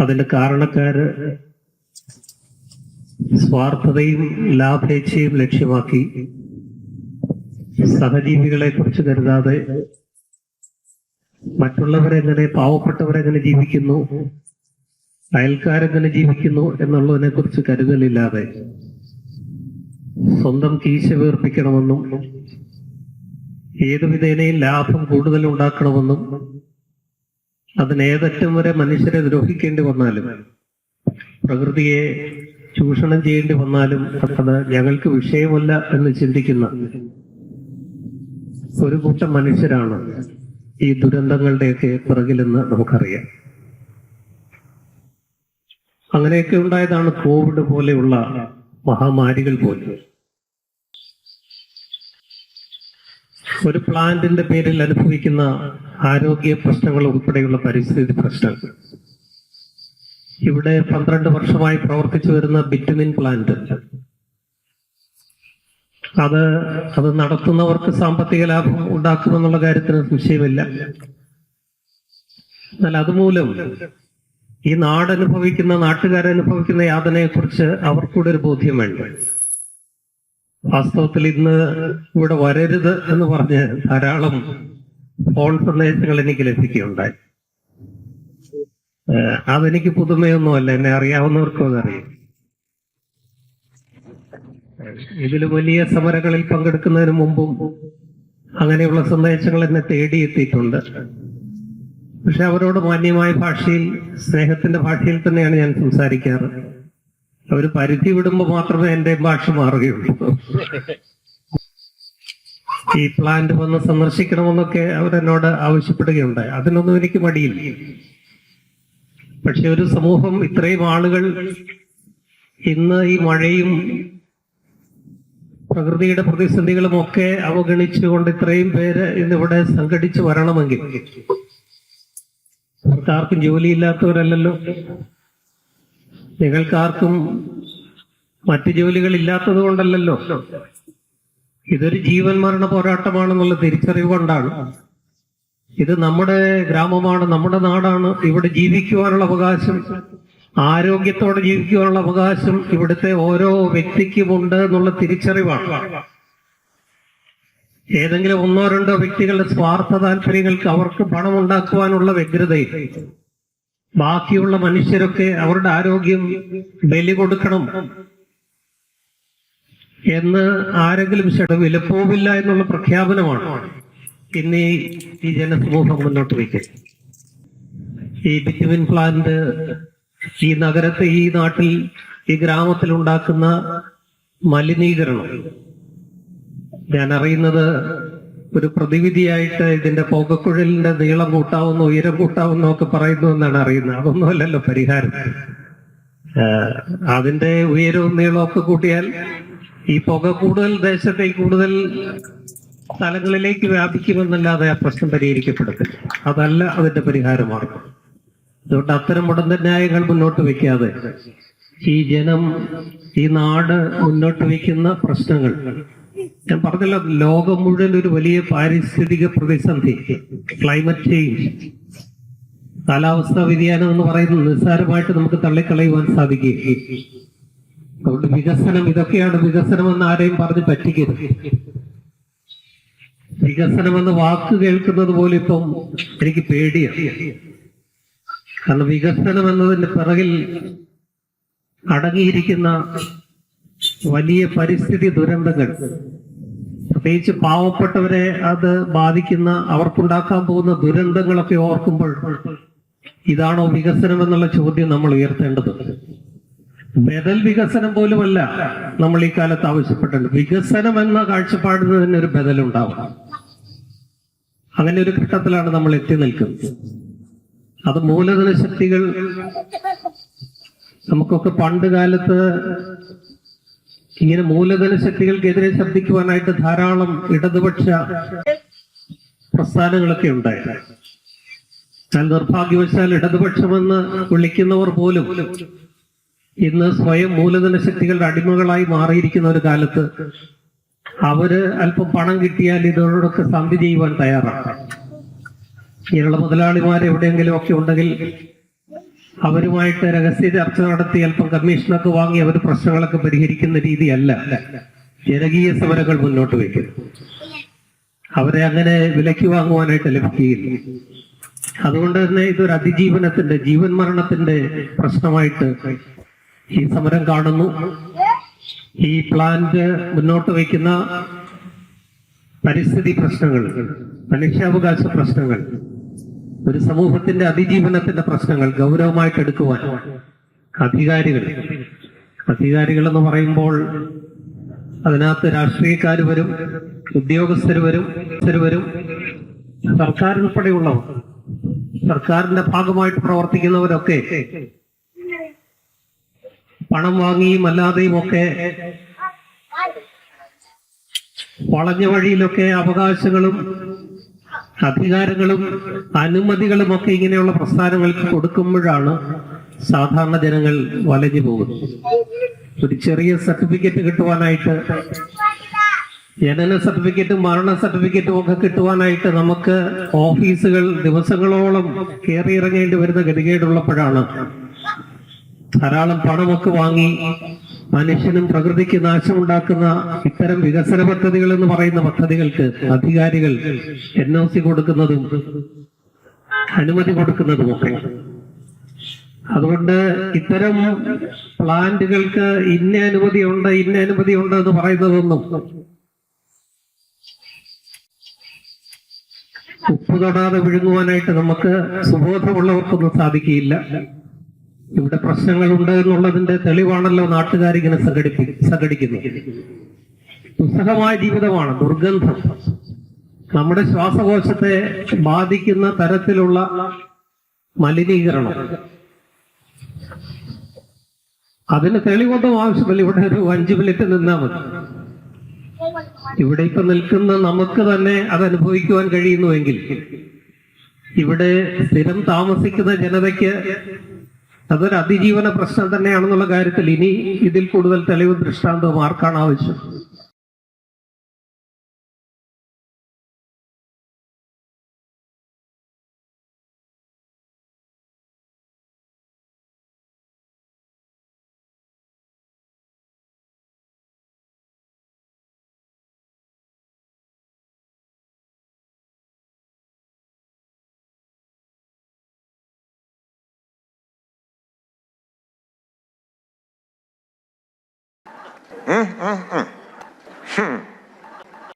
അതിന്റെ കാരണക്കാര് സ്വാർത്ഥതയും ലാഭേച്ഛയും ലക്ഷ്യമാക്കി സഹജീവികളെ കുറിച്ച് കരുതാതെ മറ്റുള്ളവരെങ്ങനെ, പാവപ്പെട്ടവരെങ്ങനെ ജീവിക്കുന്നു, അയൽക്കാരെങ്ങനെ ജീവിക്കുന്നു എന്നുള്ളതിനെ കുറിച്ച് കരുതലില്ലാതെ സ്വന്തം കീശ വീർപ്പിക്കണമെന്നും ഏതു വിധേനയും ലാഭം കൂടുതൽ ഉണ്ടാക്കണമെന്നും അതിനേതറ്റം വരെ മനുഷ്യരെ ദ്രോഹിക്കേണ്ടി വന്നാലും പ്രകൃതിയെ ചൂഷണം ചെയ്യേണ്ടി വന്നാലും അത് ഞങ്ങൾക്ക് വിഷയമല്ല എന്ന് ചിന്തിക്കുന്ന ഒരു കൂട്ടം മനുഷ്യരാണ് ഈ ദുരന്തങ്ങളുടെയൊക്കെ പിറകിലെന്ന് നമുക്കറിയാം. അങ്ങനെയൊക്കെ ഉണ്ടായതാണ് കോവിഡ് പോലെയുള്ള മഹാമാരികൾ പോലും. ഒരു പ്ലാന്റിന്റെ പേരിൽ അനുഭവിക്കുന്ന ആരോഗ്യ പ്രശ്നങ്ങൾ ഉൾപ്പെടെയുള്ള പരിസ്ഥിതി പ്രശ്നങ്ങൾ. ഇവിടെ 12 വർഷമായി പ്രവർത്തിച്ചു വരുന്ന ബിറ്റുമിൻ പ്ലാന്റ്, അത് നടത്തുന്നവർക്ക് സാമ്പത്തിക ലാഭം ഉണ്ടാക്കുമെന്നുള്ള കാര്യത്തിന് സംശയമില്ല. എന്നാൽ അതുമൂലം ഈ നാട്ടുകാരനുഭവിക്കുന്ന യാതനയെ കുറിച്ച് അവർക്കൂടെ ഒരു ബോധ്യം വേണ്ട. വാസ്തവത്തിൽ ഇന്ന് ഇവിടെ വരരുത് എന്ന് പറഞ്ഞ് ധാരാളം ഫോൺ സന്ദേശങ്ങൾ എനിക്ക് ലഭിക്കുകയുണ്ടായി. അതെനിക്ക് പുതുമയൊന്നുമല്ല, എന്നെ അറിയാവുന്നവർക്കും അതറിയാം. ഇതിൽ വലിയ സമരങ്ങളിൽ പങ്കെടുക്കുന്നതിന് മുമ്പും അങ്ങനെയുള്ള സന്ദേശങ്ങൾ എന്നെ തേടിയെത്തിയിട്ടുണ്ട്. പക്ഷെ അവരോട് മാന്യമായ ഭാഷയിൽ, സ്നേഹത്തിന്റെ ഭാഷയിൽ തന്നെയാണ് ഞാൻ സംസാരിക്കാറ്. അവർ പരിധി വിടുമ്പോൾ മാത്രമേ എന്റെ ഭാഷ മാറുകയുള്ളൂ. ഈ പ്ലാന്റ് വന്ന് സന്ദർശിക്കണമെന്നൊക്കെ അവരെന്നോട് ആവശ്യപ്പെടുകയുണ്ടായി. അതിനൊന്നും എനിക്ക് മടിയില്ല. പക്ഷെ ഒരു സമൂഹം, ഇത്രയും ആളുകൾ ഇന്ന് ഈ മഴയും പ്രകൃതിയുടെ പ്രതിസന്ധികളും ഒക്കെ അവഗണിച്ചുകൊണ്ട് ഇത്രയും പേര് ഇന്നിവിടെ സംഘടിച്ചു വരണമെങ്കിൽ അവർക്കാർക്കും ജോലിയില്ലാത്തവരല്ലല്ലോ. നിങ്ങൾക്കാർക്കും മറ്റു ജോലികൾ ഇല്ലാത്തത് കൊണ്ടല്ലല്ലോ. ഇതൊരു ജീവൻ മരണ പോരാട്ടമാണെന്നുള്ള തിരിച്ചറിവ് കൊണ്ടാണ്. ഇത് നമ്മുടെ ഗ്രാമമാണ്, നമ്മുടെ നാടാണ്. ഇവിടെ ജീവിക്കുവാനുള്ള അവകാശം, ആരോഗ്യത്തോടെ ജീവിക്കുവാനുള്ള അവകാശം ഇവിടുത്തെ ഓരോ വ്യക്തിക്കുമുണ്ട് എന്നുള്ള തിരിച്ചറിവാണ്. ഏതെങ്കിലും 1-2 വ്യക്തികളുടെ സ്വാർത്ഥ താല്പര്യങ്ങൾക്ക് അവർക്ക് പണം ഉണ്ടാക്കുവാനുള്ള വ്യഗ്രതയിൽ ബാക്കിയുള്ള മനുഷ്യരൊക്കെ അവരുടെ ആരോഗ്യം ബലി കൊടുക്കണം എന്ന് ആരെങ്കിലും വിലപ്പോവില്ല എന്നുള്ള പ്രഖ്യാപനമാണ് ഇന്ന് ഈ ജനസമൂഹം മുന്നോട്ട് വയ്ക്കുന്നത്. ഈ ബിറ്റുമിൻ പ്ലാന്റ് ഈ നഗരത്തെ, ഈ നാട്ടിൽ, ഈ ഗ്രാമത്തിൽ ഉണ്ടാക്കുന്ന മലിനീകരണം ഞാൻ അറിയുന്നത് ഒരു പ്രതിവിധിയായിട്ട് ഇതിന്റെ പുകക്കുഴലിന്റെ നീളം കൂട്ടാവുന്നോ ഉയരം കൂട്ടാവുന്നോ ഒക്കെ പറയുന്നു എന്നാണ് അറിയുന്നത്. അതൊന്നുമല്ലല്ലോ പരിഹാരം. അതിന്റെ ഉയരവും നീളവും ഒക്കെ കൂട്ടിയാൽ ഈ പുക കൂടുതൽ ദേശത്തേക്ക്, കൂടുതൽ സ്ഥലങ്ങളിലേക്ക് വ്യാപിക്കുമെന്നല്ലാതെ ആ പ്രശ്നം പരിഹരിക്കപ്പെടത്തില്ല. അതല്ല അതിന്റെ പരിഹാരമാർഗം. അതുകൊണ്ട് അത്തരം മുടന്ത ന്യായങ്ങൾ മുന്നോട്ട് വെക്കാതെ ഈ ജനം, ഈ നാട് മുന്നോട്ട് വയ്ക്കുന്ന പ്രശ്നങ്ങൾ, ഞാൻ പറഞ്ഞല്ലോ, ലോകം മുഴുവൻ ഒരു വലിയ പാരിസ്ഥിതിക പ്രതിസന്ധി, ക്ലൈമറ്റ് ചേഞ്ച്, കാലാവസ്ഥാ വ്യതിയാനം എന്ന് പറയുന്നത് നിസ്സാരമായിട്ട് നമുക്ക് തള്ളിക്കളയുവാൻ സാധിക്കുകയും. അതുകൊണ്ട് വികസനം, ഇതൊക്കെയാണ് വികസനം എന്ന് ആരെയും പറഞ്ഞ് പറ്റിക്കരുത്. വികസനം എന്ന വാക്ക് കേൾക്കുന്നത് പോലും ഇപ്പം എനിക്ക് പേടിയാണ്. കാരണം വികസനം എന്നതിന്റെ പിറകിൽ അടങ്ങിയിരിക്കുന്ന വലിയ പരിസ്ഥിതി ദുരന്തങ്ങൾ, പ്രത്യേകിച്ച് പാവപ്പെട്ടവരെ അത് ബാധിക്കുന്ന, അവർക്കുണ്ടാക്കാൻ പോകുന്ന ദുരന്തങ്ങളൊക്കെ ഓർക്കുമ്പോൾ ഇതാണോ വികസനം എന്നുള്ള ചോദ്യം നമ്മൾ ഉയർത്തേണ്ടത്. ബദൽ വികസനം പോലുമല്ല നമ്മൾ ഈ കാലത്ത് ആവശ്യപ്പെട്ടത്. വികസനം എന്ന കാഴ്ചപ്പാടിന് തന്നെ ഒരു ബദലുണ്ടാവണം. അങ്ങനെ ഒരു ഘട്ടത്തിലാണ് നമ്മൾ എത്തി നിൽക്കുന്നത്. അത് മൂലധന ശക്തികൾ, നമുക്കൊക്കെ പണ്ട് കാലത്ത് ഇങ്ങനെ മൂലധന ശക്തികൾക്കെതിരെ ശബ്ദിക്കുവാനായിട്ട് ധാരാളം ഇടതുപക്ഷ പ്രസ്ഥാനങ്ങളൊക്കെ ഉണ്ടായിരുന്നു. എന്നാൽ നിർഭാഗ്യവശാൽ ഇടതുപക്ഷമെന്ന് വിളിക്കുന്നവർ പോലും ഇന്ന് സ്വയം മൂലധന ശക്തികളുടെ അടിമകളായി മാറിയിരിക്കുന്ന ഒരു കാലത്ത് അവര് അല്പം പണം കിട്ടിയാൽ ഇതോടൊക്കെ സന്ധി ചെയ്യുവാൻ തയ്യാറാണ്. ഇങ്ങനെയുള്ള മുതലാളിമാർ എവിടെയെങ്കിലും ഒക്കെ ഉണ്ടെങ്കിൽ അവരുമായിട്ട് രഹസ്യ ചർച്ച നടത്തി അല്പം കമ്മീഷനൊക്കെ വാങ്ങി അവർ പ്രശ്നങ്ങളൊക്കെ പരിഹരിക്കുന്ന രീതിയല്ല ജനകീയ സമരങ്ങൾ മുന്നോട്ട് വയ്ക്കുന്നത്. അവരെ അങ്ങനെ വിലയ്ക്ക് വാങ്ങുവാനായിട്ട് ലഭിക്കുകയില്ല. അതുകൊണ്ട് തന്നെ ഇതൊരു അതിജീവനത്തിന്റെ, ജീവൻ മരണത്തിന്റെ പ്രശ്നമായിട്ട് ഈ സമരം കാണുന്നു. ഈ പ്ലാന്റ് മുന്നോട്ട് വയ്ക്കുന്ന പരിസ്ഥിതി പ്രശ്നങ്ങൾ, മനുഷ്യാവകാശ പ്രശ്നങ്ങൾ, ഒരു സമൂഹത്തിന്റെ അതിജീവനത്തിന്റെ പ്രശ്നങ്ങൾ ഗൗരവമായിട്ട് എടുക്കുവാൻ അധികാരികൾ എന്ന് പറയുമ്പോൾ അതിനകത്ത് രാഷ്ട്രീയക്കാർ വരും, ഉദ്യോഗസ്ഥർ വരും, സർക്കാർ ഉൾപ്പെടെയുള്ളവർ, സർക്കാരിന്റെ ഭാഗമായിട്ട് പ്രവർത്തിക്കുന്നവരൊക്കെ പണം വാങ്ങിയും അല്ലാതെയും ഒക്കെ വളഞ്ഞ വഴിയിലൊക്കെ അവകാശങ്ങളും അധികാരങ്ങളും അനുമതികളും ഒക്കെ ഇങ്ങനെയുള്ള പ്രസ്ഥാനങ്ങൾക്ക് കൊടുക്കുമ്പോഴാണ് സാധാരണ ജനങ്ങൾ വലഞ്ഞു പോകുന്നത്. ഒരു ചെറിയ സർട്ടിഫിക്കറ്റ് കിട്ടുവാനായിട്ട്, ജനന സർട്ടിഫിക്കറ്റും മരണ സർട്ടിഫിക്കറ്റും ഒക്കെ കിട്ടുവാനായിട്ട് നമുക്ക് ഓഫീസുകൾ ദിവസങ്ങളോളം കയറിയിറങ്ങേണ്ടി വരുന്ന ഗതികേടുള്ളപ്പോഴാണ് ധാരാളം പണമൊക്കെ വാങ്ങി മനുഷ്യനും പ്രകൃതിക്ക് നാശമുണ്ടാക്കുന്ന ഇത്തരം വികസന പദ്ധതികൾ എന്ന് പറയുന്ന പദ്ധതികൾക്ക് അധികാരികൾ NOC കൊടുക്കുന്നതും അനുമതി കൊടുക്കുന്നതുമൊക്കെ. അതുകൊണ്ട് ഇത്തരം പ്ലാന്റുകൾക്ക് ഇന്ന അനുമതിയുണ്ട് എന്ന് പറയുന്നതൊന്നും ഉപ്പ് തൊടാതെ വിഴുങ്ങുവാനായിട്ട് നമുക്ക് സുബോധമുള്ളവർക്കൊന്നും സാധിക്കുകയില്ല. ഇവിടെ പ്രശ്നങ്ങളുണ്ട് എന്നുള്ളതിന്റെ തെളിവാണല്ലോ നാട്ടുകാരിങ്ങനെ സംഘടിക്കുന്നത്. ദുസ്സഹമായ ജീവിതമാണ്, ദുർഗന്ധം, നമ്മുടെ ശ്വാസകോശത്തെ ബാധിക്കുന്ന തരത്തിലുള്ള മലിനീകരണം. അതിന് തെളിവൊന്നും ആവശ്യമില്ല. ഇവിടെ ഒരു 5 മിനിറ്റ് നിന്നാൽ മതി. ഇവിടെ ഇപ്പൊ നിൽക്കുന്ന നമുക്ക് തന്നെ അത് അനുഭവിക്കുവാൻ കഴിയുന്നുവെങ്കിൽ ഇവിടെ സ്ഥിരം താമസിക്കുന്ന ജനതയ്ക്ക് അതൊരു അതിജീവന പ്രശ്നം തന്നെയാണെന്നുള്ള കാര്യത്തിൽ ഇനി ഇതിൽ കൂടുതൽ തെളിവും ദൃഷ്ടാന്തവും ആർക്കാണ് ആവശ്യം?